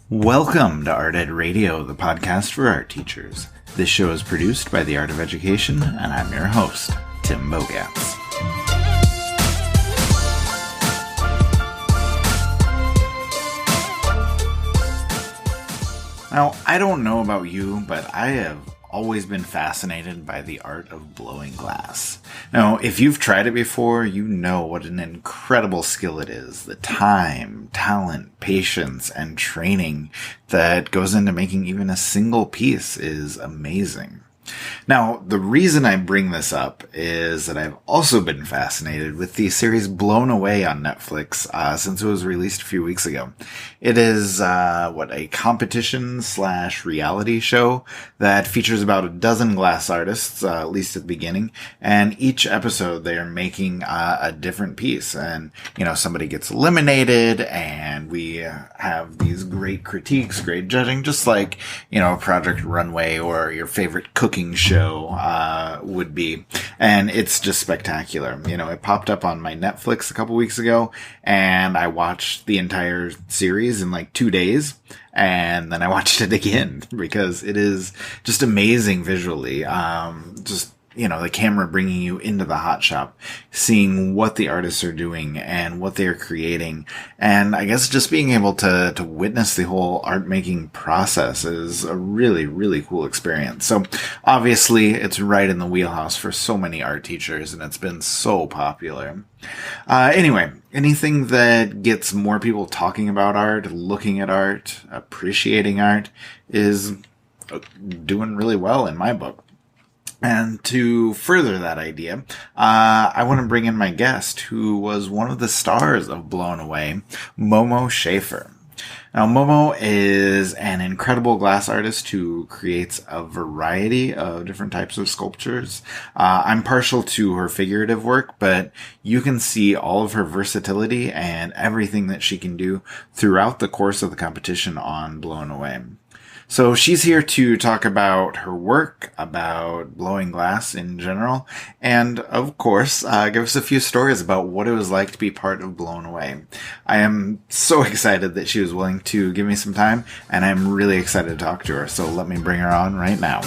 Welcome to Art Ed Radio, the podcast for art teachers. This show is produced by the Art of Education, and I'm your host, Tim Bogatz. Now, I don't know about you, but I have always been fascinated by the art of blowing glass. Now, if you've tried it before, you know what an incredible skill it is. The time, talent, patience, and training that goes into making even a single piece is amazing. Now, the reason I bring this up is that I've also been fascinated with the series Blown Away on Netflix since it was released a few weeks ago. It is, a competition/reality show that features about a dozen glass artists, at least at the beginning, and each episode they are making a different piece. And, somebody gets eliminated, and we have these great critiques, great judging, just like, Project Runway or your favorite cooking show would be. And it's just spectacular. It popped up on my Netflix a couple weeks ago, and I watched the entire series in like 2 days. And then I watched it again because it is just amazing visually. The camera bringing you into the hot shop, seeing what the artists are doing and what they're creating. And I guess just being able to witness the whole art making process is a really, really cool experience. So obviously it's right in the wheelhouse for so many art teachers, and it's been so popular. Anyway, anything that gets more people talking about art, looking at art, appreciating art is doing really well in my book. And to further that idea, I want to bring in my guest, who was one of the stars of Blown Away, Momo Schafer. Now, Momo is an incredible glass artist who creates a variety of different types of sculptures. I'm partial to her figurative work, but you can see all of her versatility and everything that she can do throughout the course of the competition on Blown Away. So she's here to talk about her work, about blowing glass in general, and of course, give us a few stories about what it was like to be part of Blown Away. I am so excited that she was willing to give me some time, and I'm really excited to talk to her, so let me bring her on right now.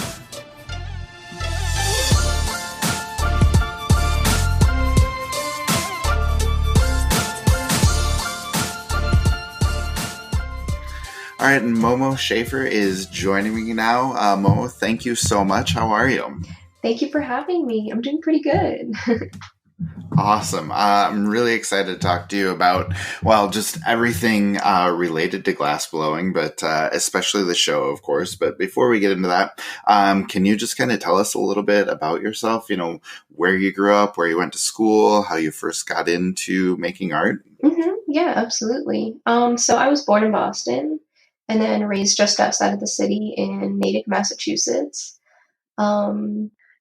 All right, and Momo Schafer is joining me now. Momo, thank you so much. How are you? Thank you for having me. I'm doing pretty good. Awesome. I'm really excited to talk to you about, just everything related to glass blowing, but especially the show, of course. But before we get into that, can you just kind of tell us a little bit about yourself? Where you grew up, where you went to school, how you first got into making art? Mm-hmm. Yeah, absolutely. So I was born in Boston and then raised just outside of the city in Natick, Massachusetts. I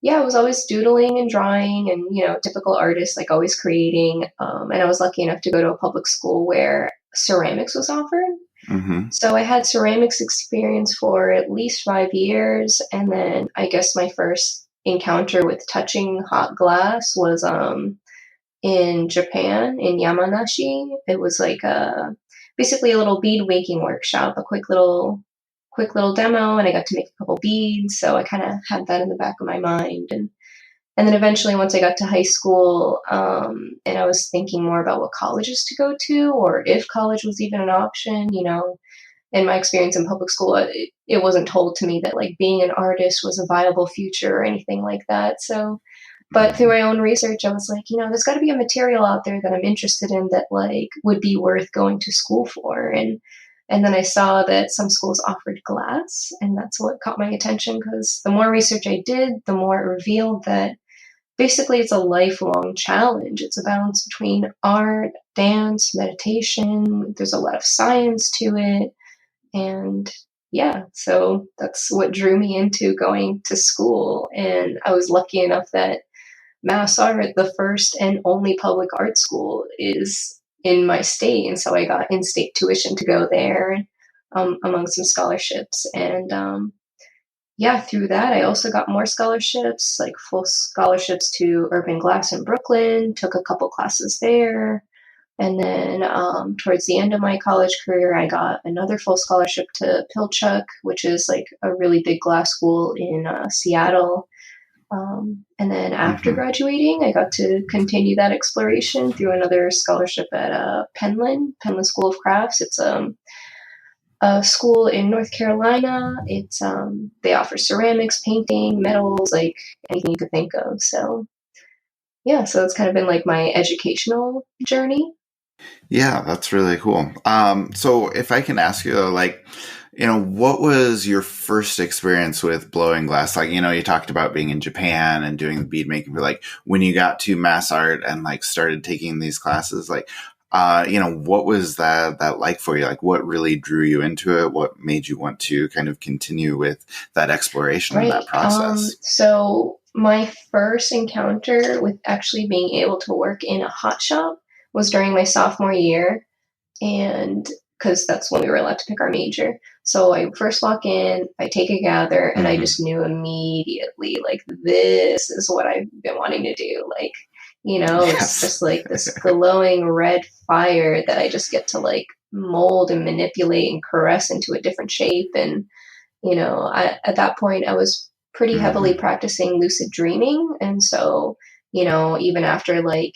was always doodling and drawing and, typical artist, like always creating. And I was lucky enough to go to a public school where ceramics was offered. Mm-hmm. So I had ceramics experience for at least 5 years. And then I guess my first encounter with touching hot glass was in Japan, in Yamanashi. It was like basically a little bead making workshop, a quick little demo, and I got to make a couple beads. So I kind of had that in the back of my mind. And then eventually, once I got to high school, and I was thinking more about what colleges to go to, or if college was even an option, in my experience in public school, it wasn't told to me that like being an artist was a viable future or anything like that. So, but through my own research, I was like, there's got to be a material out there that I'm interested in that like would be worth going to school for. And then I saw that some schools offered glass, and that's what caught my attention, because the more research I did, the more it revealed that basically it's a lifelong challenge. It's a balance between art, dance, meditation. There's a lot of science to it. And so that's what drew me into going to school. And I was lucky enough that Mass Art, the first and only public art school, is in my state. And so I got in-state tuition to go there, among some scholarships. And through that, I also got more scholarships, like full scholarships to Urban Glass in Brooklyn, took a couple classes there. And then towards the end of my college career, I got another full scholarship to Pilchuck, which is like a really big glass school in Seattle. And then after Hmm. graduating, I got to continue that exploration through another scholarship at Penland School of Crafts. It's a school in North Carolina. It's they offer ceramics, painting, metals, like anything you could think of. So yeah, so it's kind of been like my educational journey. Yeah, that's really cool. So if I can ask you, though, like, what was your first experience with blowing glass? Like, you talked about being in Japan and doing the bead making, but like when you got to mass art and like started taking these classes, like, what was that like for you? Like, what really drew you into it? What made you want to kind of continue with that exploration and that Right. process? So my first encounter with actually being able to work in a hot shop was during my sophomore year, and because that's when we were allowed to pick our major. So I first walk in, I take a gather, and I Hmm. just knew immediately, like, this is what I've been wanting to do. Like, it's Yes. just like this glowing red fire that I just get to like mold and manipulate and caress into a different shape. And at that point, I was pretty heavily Hmm. practicing lucid dreaming. And so, even after like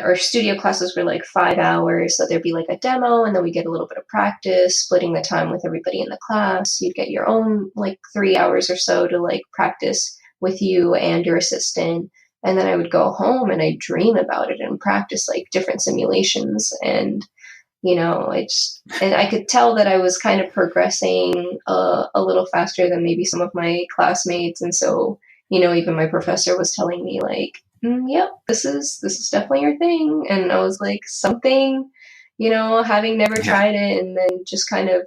our studio classes were like 5 hours, so there'd be like a demo, and then we get a little bit of practice, splitting the time with everybody in the class. You'd get your own like 3 hours or so to like practice with you and your assistant. And then I would go home and I'd dream about it and practice like different simulations. And and I could tell that I was kind of progressing a little faster than maybe some of my classmates. And so, even my professor was telling me like, yep, this is definitely your thing. And I was like, something, having never Yeah. tried it and then just kind of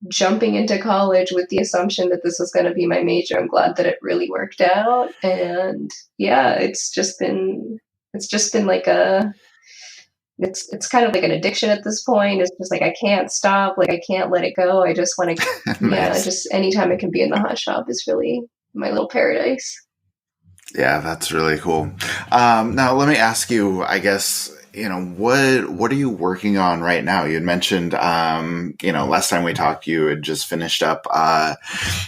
jumping into college with the assumption that this was going to be my major. I'm glad that it really worked out. And yeah, it's just been like it's kind of like an addiction at this point. It's just like I can't stop, like I can't let it go. I just want to, yeah, Nice. just anytime I can be in the hot shop is really my little paradise. Yeah, that's really cool. Now, let me ask you, I guess, what are you working on right now? You had mentioned, last time we talked, you had just finished up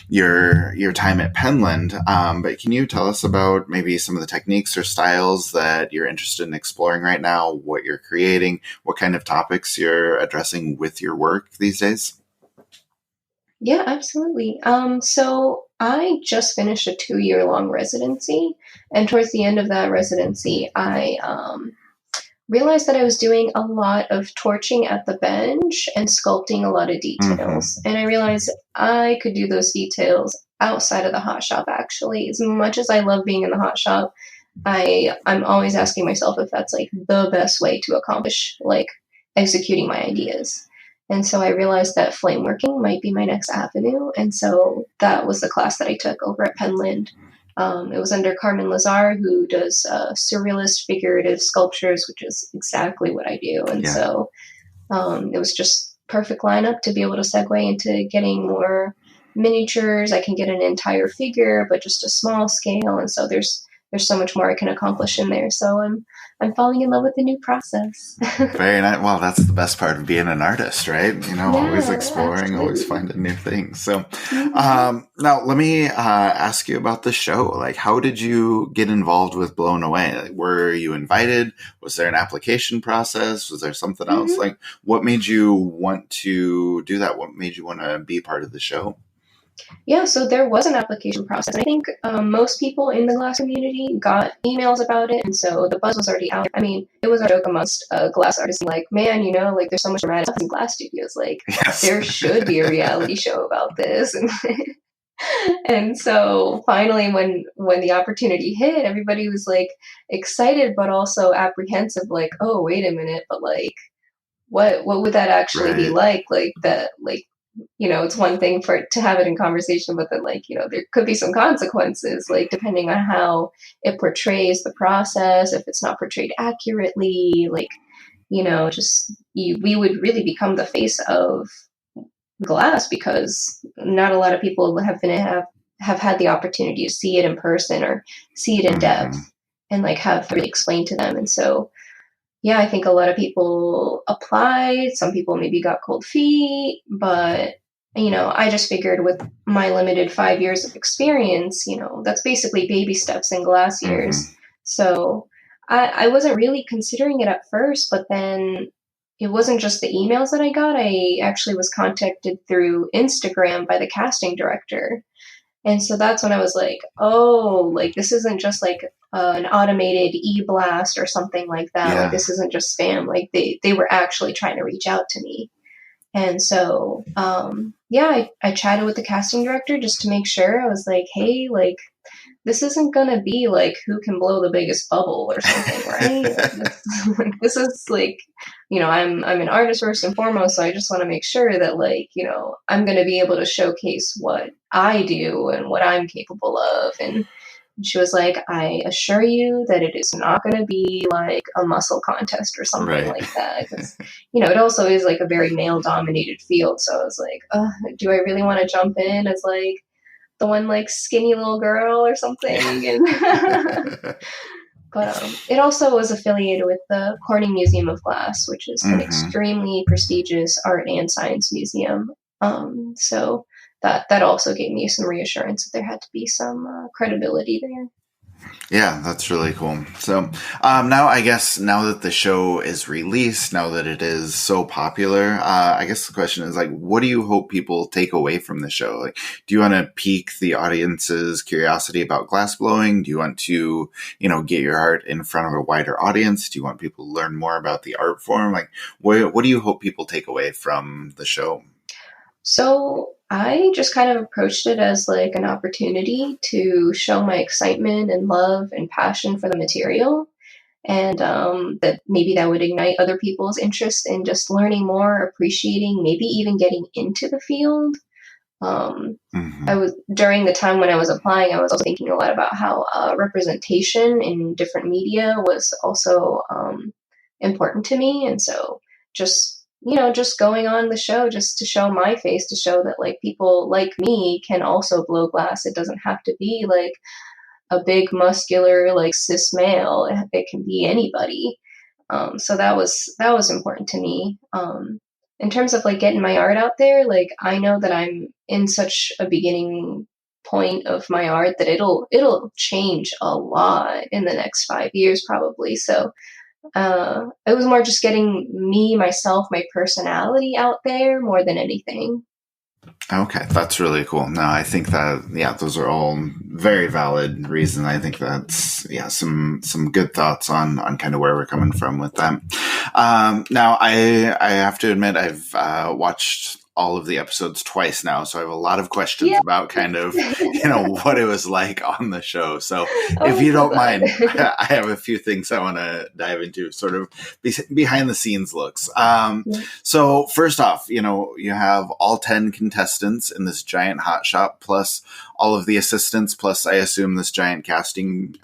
your time at Penland. But can you tell us about maybe some of the techniques or styles that you're interested in exploring right now? What you're creating? What kind of topics you're addressing with your work these days? Yeah, absolutely. So I just finished a 2 year long residency, and towards the end of that residency, I realized that I was doing a lot of torching at the bench and sculpting a lot of details. Hmm. And I realized I could do those details outside of the hot shop actually. As much as I love being in the hot shop, I'm always asking myself if that's like the best way to accomplish like executing my ideas. And so I realized that flame working might be my next avenue. And so that was the class that I took over at Penland. It was under Carmen Lazar, who does surrealist figurative sculptures, which is exactly what I do. And Yeah. so it was just perfect lineup to be able to segue into getting more miniatures. I can get an entire figure, but just a small scale, and so there's so much more I can accomplish in there. So I'm falling in love with the new process. Very nice. Well, that's the best part of being an artist, right? Always Yeah, exploring, always absolutely. finding new things. So, Hmm. now let me ask you about the show. Like, how did you get involved with Blown Away? Like, were you invited? Was there an application process? Was there something else? Hmm. Like, what made you want to do that? What made you want to be part of the show? Yeah, so there was an application process. I think most people in the glass community got emails about it, and so the buzz was already out. I mean, it was a joke amongst glass artists, like, man, like there's so much dramatic stuff in glass studios. Like, Yes. there should be a reality show about this, and and so finally, when the opportunity hit, everybody was like excited, but also apprehensive. Like, oh, wait a minute, but like, what would that actually be Right. like? Like that, like it's one thing for to have it in conversation, but then like, there could be some consequences, like depending on how it portrays the process, if it's not portrayed accurately, like, just we would really become the face of glass because not a lot of people have had the opportunity to see it in person or see it in depth Hmm. and like have really explained to them. And so yeah, I think a lot of people applied. Some people maybe got cold feet, but I just figured with my limited 5 years of experience, that's basically baby steps in glass years. Hmm. So I wasn't really considering it at first, but then it wasn't just the emails that I got. I actually was contacted through Instagram by the casting director. And so that's when I was like, oh, like this isn't just like an automated e-blast or something like that. Like Yeah. this isn't just spam. Like they were actually trying to reach out to me. And so, yeah, I chatted with the casting director just to make sure. I was like, hey, like this isn't gonna be like who can blow the biggest bubble or something, right? Like this is like, I'm an artist first and foremost, so I just want to make sure that like, I'm gonna be able to showcase what I do and what I'm capable of. And she was like, I assure you that it is not going to be like a muscle contest or something Right. like that. Because, it also is like a very male dominated field. So I was like, do I really want to jump in as like the one like skinny little girl or something? And but it also was affiliated with the Corning Museum of Glass, which is an Hmm. extremely prestigious art and science museum. So that also gave me some reassurance that there had to be some credibility there. Yeah, that's really cool. So now, I guess, now that the show is released, now that it is so popular, I guess the question is like, what do you hope people take away from the show? Like, do you want to pique the audience's curiosity about glass blowing? Do you want to, get your art in front of a wider audience? Do you want people to learn more about the art form? Like, what do you hope people take away from the show? So I just kind of approached it as like an opportunity to show my excitement and love and passion for the material. And that maybe that would ignite other people's interest in just learning more, appreciating, maybe even getting into the field. Um, I Hmm. was during the time when I was applying, I was also thinking a lot about how representation in different media was also important to me, and so just going on the show just to show my face, to show that like people like me can also blow glass. It doesn't have to be like a big muscular like cis male. It can be anybody. So that was important to me. In terms of like getting my art out there, like I know that I'm in such a beginning point of my art that it'll change a lot in the next 5 years probably. So it was more just getting me, myself, my personality out there more than anything. Okay, that's really cool. No, I think that yeah, those are all very valid reasons. I think that's yeah, some good thoughts on kind of where we're coming from with them. Now, I have to admit I've watched all of the episodes twice now, so I have a lot of questions Yeah. about kind of what it was like on the show. So Oh, if I'm you so don't glad. mind, I have a few things I want to dive into, sort of behind the scenes looks. So first off, you have all 10 contestants in this giant hot shop, plus all of the assistants, plus I assume this giant casting,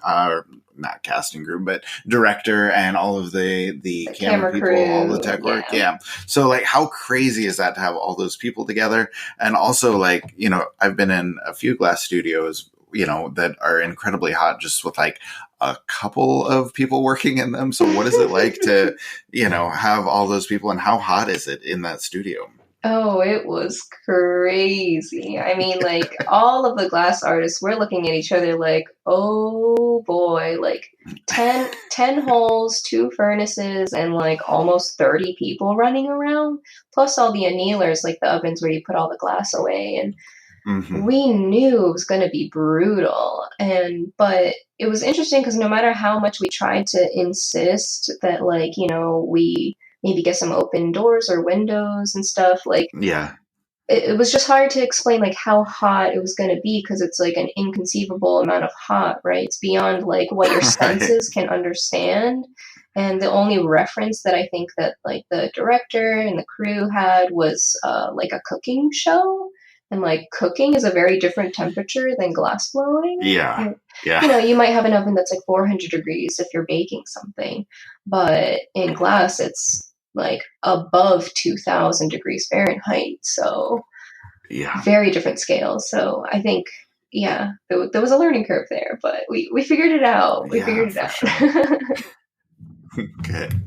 not casting group, but director and all of the The camera camera people, all the crew, tech work. yeah. Yeah. So like, how crazy is that to have all those people together? And also like, I've been in a few glass studios, that are incredibly hot just with like a couple of people working in them. So what is it like to, have all those people, and how hot is it in that studio? Oh, it was crazy. I mean, like, all of the glass artists, we're looking at each other like, oh boy, like 10 holes, two furnaces, and like almost 30 people running around, plus all the annealers, like the ovens where you put all the glass away. And Hmm. we knew it was going to be brutal. But it was interesting because no matter how much we tried to insist that, like, we maybe get some open doors or windows and stuff, like, Yeah. it was just hard to explain like how hot it was going to be because it's like an inconceivable amount of hot, right? It's beyond like what your Right. senses can understand. And the only reference that I think that like the director and the crew had was like a cooking show. And like cooking is a very different temperature than glass blowing. Yeah. And, Yeah. you might have an oven that's like 400 degrees if you're baking something, but in glass it's like above 2000 degrees Fahrenheit. So Yeah. very different scales. So I think, yeah, there was a learning curve there, but we figured it out. We Yeah, figured it for sure. out. Good.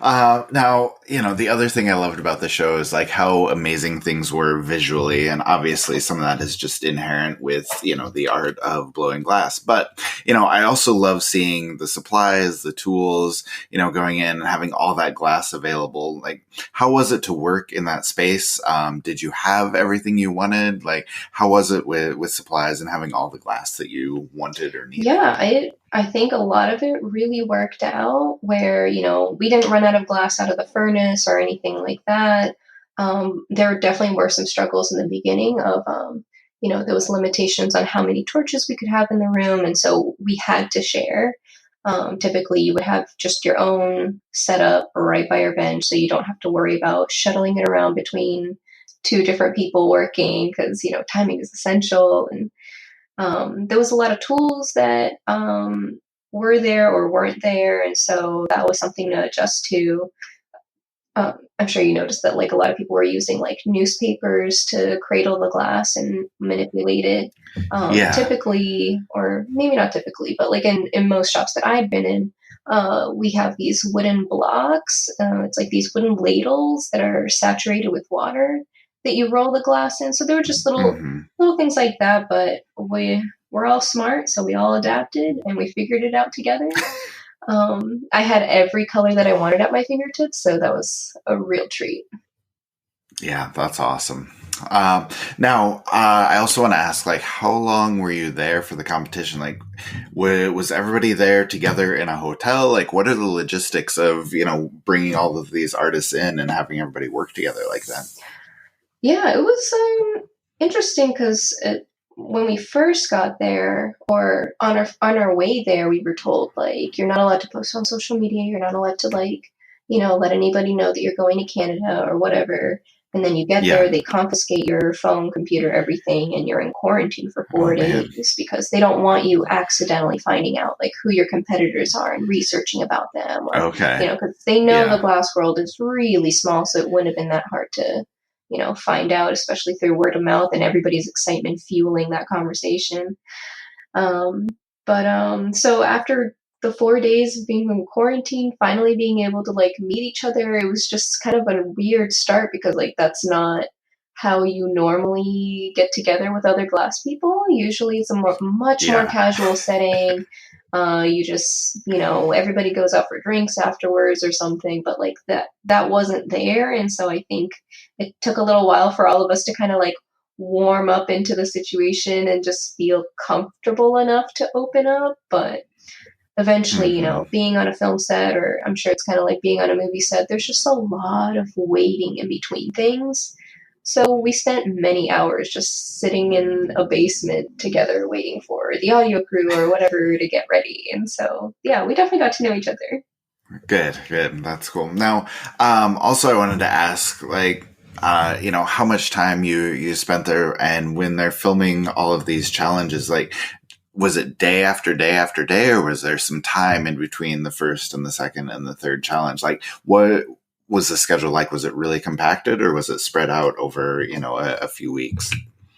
Now, the other thing I loved about the show is like how amazing things were visually. And obviously some of that is just inherent with, the art of blowing glass. But, I also love seeing the supplies, the tools, going in and having all that glass available. Like, how was it to work in that space? Did you have everything you wanted? Like, how was it with supplies and having all the glass that you wanted or needed? Yeah, I think a lot of it really worked out where, we didn't run out of glass out of the furnace or anything like that. There definitely were some struggles in the beginning of, there was limitations on how many torches we could have in the room, and so we had to share. Typically, you would have just your own setup right by your bench, so you don't have to worry about shuttling it around between two different people working because, timing is essential. And there was a lot of tools that were there or weren't there, and so that was something to adjust to. I'm sure you noticed that like a lot of people were using like newspapers to cradle the glass and manipulate it. Yeah. Typically, or maybe not typically, but like in most shops that I've been in, we have these wooden blocks. It's like these wooden ladles that are saturated with water that you roll the glass in. So there were just Hmm. little things like that, but we're all smart, so we all adapted and we figured it out together. I had every color that I wanted at my fingertips, so that was a real treat. Yeah, that's awesome. Now, I also want to ask, like, how long were you there for the competition? Like, was everybody there together in a hotel? Like, what are the logistics of, bringing all of these artists in and having everybody work together like that? Yeah, it was interesting because when we first got there, or on our way there, we were told like you're not allowed to post on social media. You're not allowed to like let anybody know that you're going to Canada or whatever. And then you get there, Yeah. they confiscate your phone, computer, everything, and you're in quarantine for Oh, four man. days because they don't want you accidentally finding out like who your competitors are and researching about them, or Okay. because they know the Yeah. glass world is really small, so it wouldn't have been that hard to find out, especially through word of mouth and everybody's excitement fueling that conversation. Um, but so after the 4 days of being in quarantine, finally being able to like meet each other, it was just kind of a weird start because like that's not how you normally get together with other glass people. Usually it's a much more Yeah. casual setting. You just, everybody goes out for drinks afterwards or something, but like that wasn't there. And so I think it took a little while for all of us to kind of like warm up into the situation and just feel comfortable enough to open up. But eventually, Hmm. being on a film set, or I'm sure it's kind of like being on a movie set, there's just a lot of waiting in between things. So we spent many hours just sitting in a basement together waiting for the audio crew or whatever to get ready. And so, yeah, we definitely got to know each other. Good, good. That's cool. Now, also I wanted to ask, like, how much time you spent there, and when they're filming all of these challenges, like, was it day after day after day, or was there some time in between the first and the second and the third challenge? Like, what was the schedule like? Was it really compacted, or was it spread out over, a few weeks?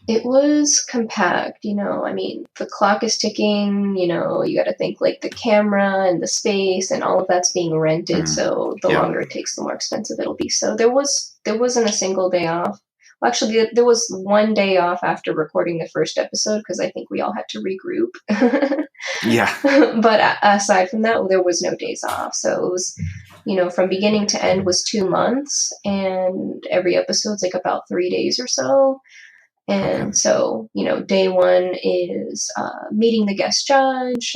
It was compact, I mean, the clock is ticking, you got to think like the camera and the space and all of that's being rented. Mm. So the Yep. longer it takes, the more expensive it'll be. So there wasn't a single day off. Well, actually, there was one day off after recording the first episode because I think we all had to regroup. Yeah. But aside from that, there was no days off. So it was, from beginning to end was 2 months, and every episode's like about 3 days or so. Okay. And so, day one is meeting the guest judge,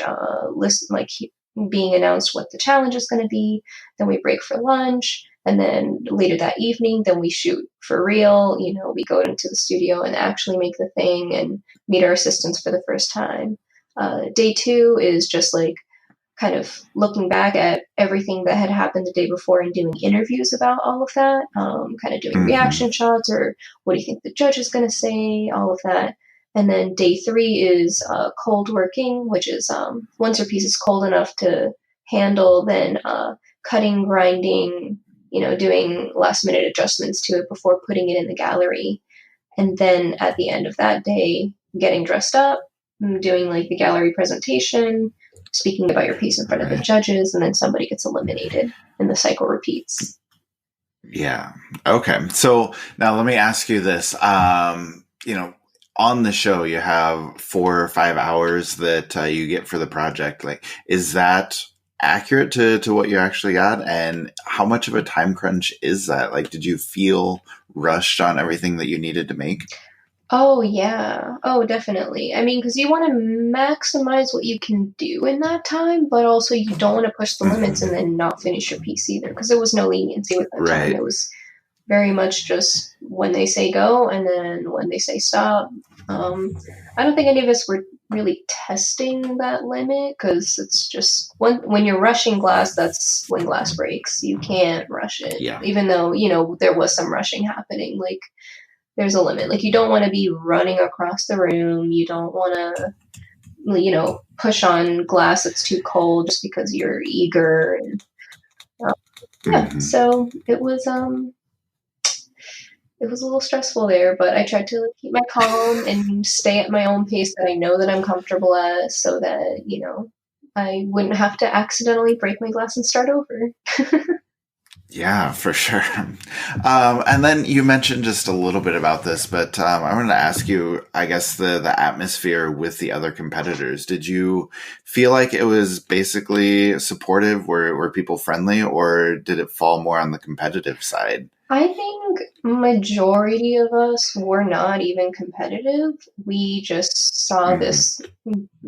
listen, like being announced what the challenge is going to be. Then we break for lunch. And then later that evening, then we shoot for real. We go into the studio and actually make the thing and meet our assistants for the first time. Day two is just like kind of looking back at everything that had happened the day before and doing interviews about all of that, kind of doing Hmm. reaction shots or what do you think the judge is going to say, all of that. And then day three is cold working, which is once your piece is cold enough to handle, then cutting, grinding, doing last minute adjustments to it before putting it in the gallery. And then at the end of that day, getting dressed up, doing like the gallery presentation, speaking about your piece in front of the Right. judges, and then somebody gets eliminated, and the cycle repeats. Yeah. Okay. So now let me ask you this. On the show, you have 4 or 5 hours that you get for the project. Like, is that accurate to what you actually got? And how much of a time crunch is that? Like, did you feel rushed on everything that you needed to make? Oh, yeah. Oh, definitely. I mean, because you want to maximize what you can do in that time, but also you don't want to push the limits and Hmm. then not finish your piece either, because there was no leniency with that time. Right. It was very much just when they say go and then when they say stop. I don't think any of us were really testing that limit because it's just when you're rushing glass, that's when glass breaks. You can't rush it, Yeah. even though there was some rushing happening. Like there's a limit. Like you don't want to be running across the room. You don't want to push on glass that's too cold just because you're eager. And, uh, yeah, Hmm. so it was a little stressful there, but I tried to keep my calm and stay at my own pace that I know that I'm comfortable at so that, I wouldn't have to accidentally break my glass and start over. Yeah, for sure. And then you mentioned just a little bit about this, but I wanted to ask you, I guess the atmosphere with the other competitors. Did you feel like it was basically supportive? Were people friendly, or did it fall more on the competitive side? I think majority of us were not even competitive. We just saw Hmm. this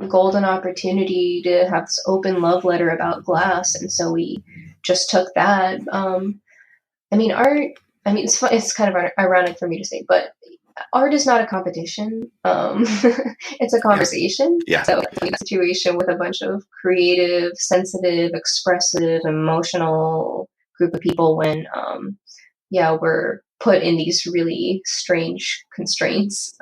golden opportunity to have this open love letter about glass, and so we just took that. I mean, art. I mean, it's kind of ironic for me to say, but art is not a competition. It's a Yeah, conversation. yeah. So, like a situation with a bunch of creative, sensitive, expressive, emotional group of people when, yeah, we're put in these really strange constraints.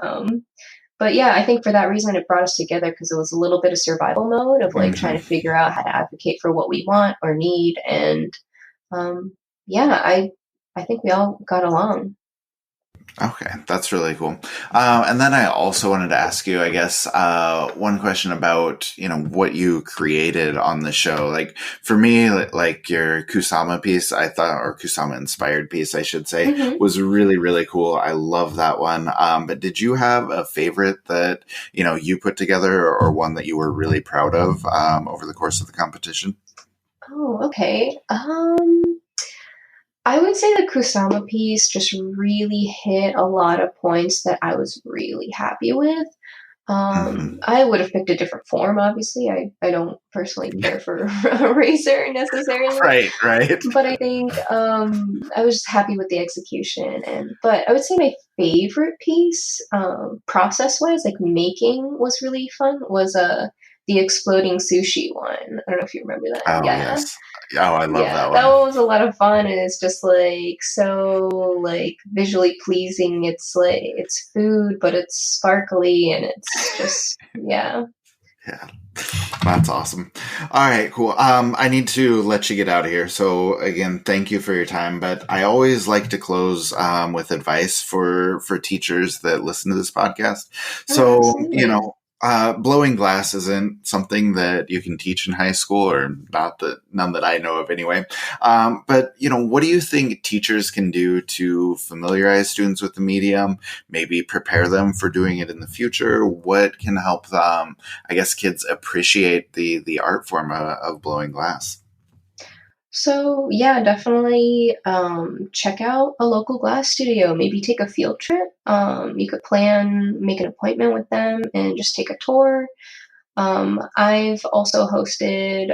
But yeah, I think for that reason, it brought us together because it was a little bit of survival mode of like trying to Hmm. figure out how to advocate for what we want or need, and um, yeah, I think we all got along. Okay, that's really cool. And then I also wanted to ask you, I guess, one question about what you created on the show. Like for me, like your Kusama piece, I thought, or Kusama inspired piece, I should say, Hmm. was really really cool. I love that one. But did you have a favorite that you put together, or one that you were really proud of over the course of the competition? Oh, okay. I would say the Kusama piece just really hit a lot of points that I was really happy with. Hmm. I would have picked a different form, obviously. I don't personally care for a razor necessarily, Right, right. but I think I was just happy with the execution. But I would say my favorite piece, process wise, like making, was really fun. Was the exploding sushi one. I don't know if you remember that. Oh Yeah, yes. Oh, I love yeah, that that one. one was a lot of fun, and it's just like so like visually pleasing. It's like it's food, but it's sparkly, and it's just yeah. Yeah. That's awesome. All right, cool. I need to let you get out of here. So again, thank you for your time. But I always like to close with advice for teachers that listen to this podcast. Oh, So absolutely. blowing glass isn't something that you can teach in high school, or not that none that I know of anyway. But what do you think teachers can do to familiarize students with the medium? Maybe prepare them for doing it in the future. What can help them? I guess kids appreciate the art form of blowing glass. So yeah, definitely check out a local glass studio. Maybe take a field trip. You could make an appointment with them and just take a tour. I've also hosted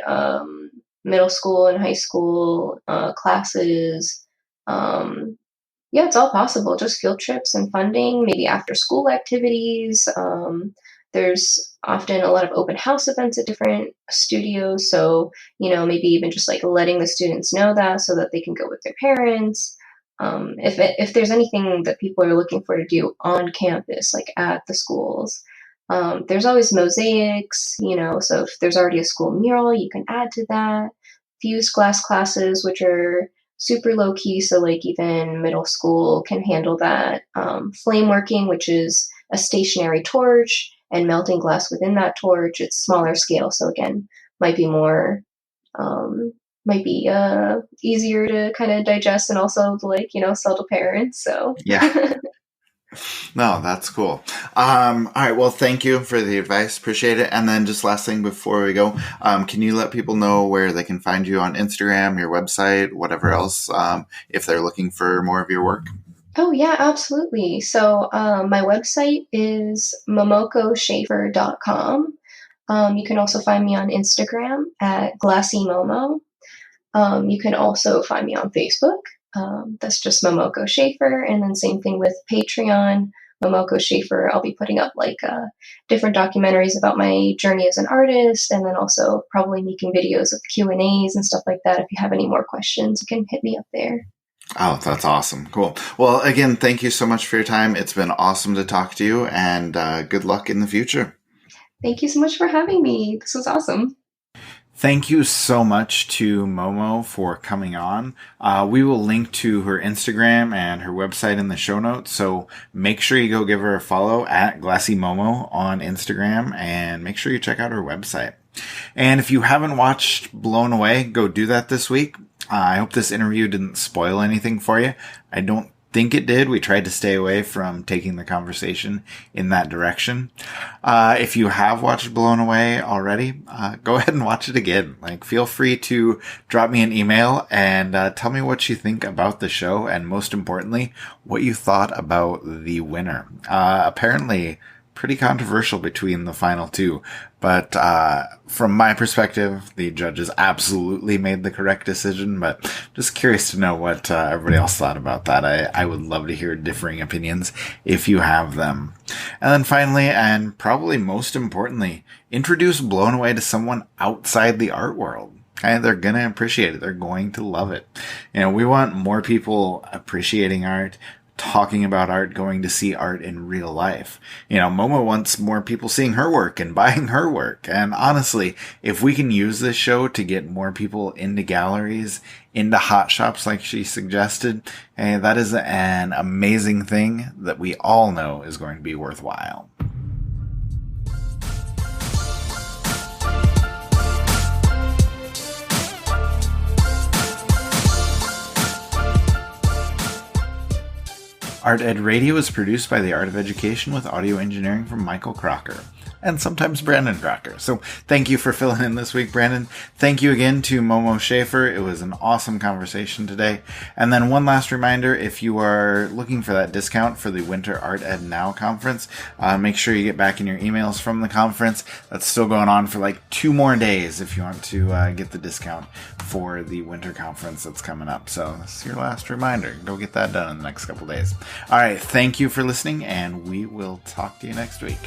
middle school and high school classes. Um, yeah, it's all possible. Just field trips and funding, maybe after school activities. There's often a lot of open house events at different studios. So, maybe even just like letting the students know that so that they can go with their parents. If there's anything that people are looking for to do on campus, like at the schools, there's always mosaics, so if there's already a school mural, you can add to that. Fused glass classes, which are super low key, so like even middle school can handle that. Flame working, which is a stationary torch and melting glass within that torch. It's smaller scale, so again, might be more, might be easier to kind of digest and also like, sell to parents. So Yeah. No, that's cool. All right. Well, thank you for the advice. Appreciate it. And then just last thing before we go, can you let people know where they can find you on Instagram, your website, whatever else, if they're looking for more of your work? Oh yeah, absolutely. So my website is momokoschafer.com. You can also find me on Instagram at GlassyMomo. You can also find me on Facebook. That's just Momoko Schafer. And then same thing with Patreon, Momoko Schafer. I'll be putting up like different documentaries about my journey as an artist, and then also probably making videos of Q&As and stuff like that. If you have any more questions, you can hit me up there. Oh, that's awesome. Cool. Well, again, thank you so much for your time. It's been awesome to talk to you, and good luck in the future. Thank you so much for having me. This was awesome. Thank you so much to Momo for coming on. We will link to her Instagram and her website in the show notes, so make sure you go give her a follow at GlassyMomo on Instagram, and make sure you check out her website. And if you haven't watched Blown Away, go do that this week. I hope this interview didn't spoil anything for you. I don't think it did. We tried to stay away from taking the conversation in that direction. If you have watched Blown Away already, go ahead and watch it again. Like, feel free to drop me an email and tell me what you think about the show, and most importantly, what you thought about the winner. Apparently pretty controversial between the final two, but from my perspective, the judges absolutely made the correct decision. But just curious to know what everybody else thought about that. I would love to hear differing opinions if you have them. And then finally, and probably most importantly, introduce Blown Away to someone outside the art world. And they're going to appreciate it. They're going to love it. We want more people appreciating art, talking about art, going to see art in real life. Momo wants more people seeing her work and buying her work. And honestly, if we can use this show to get more people into galleries, into hot shops like she suggested, hey, that is an amazing thing that we all know is going to be worthwhile. Art Ed Radio is produced by the Art of Education with audio engineering from Michael Crocker. And sometimes Brandon Crocker. So thank you for filling in this week, Brandon. Thank you again to Momo Schafer. It was an awesome conversation today. And then one last reminder, if you are looking for that discount for the Winter Art Ed Now conference, make sure you get back in your emails from the conference. That's still going on for like 2 more days if you want to get the discount for the winter conference that's coming up. So this is your last reminder. Go get that done in the next couple days. All right. Thank you for listening, and we will talk to you next week.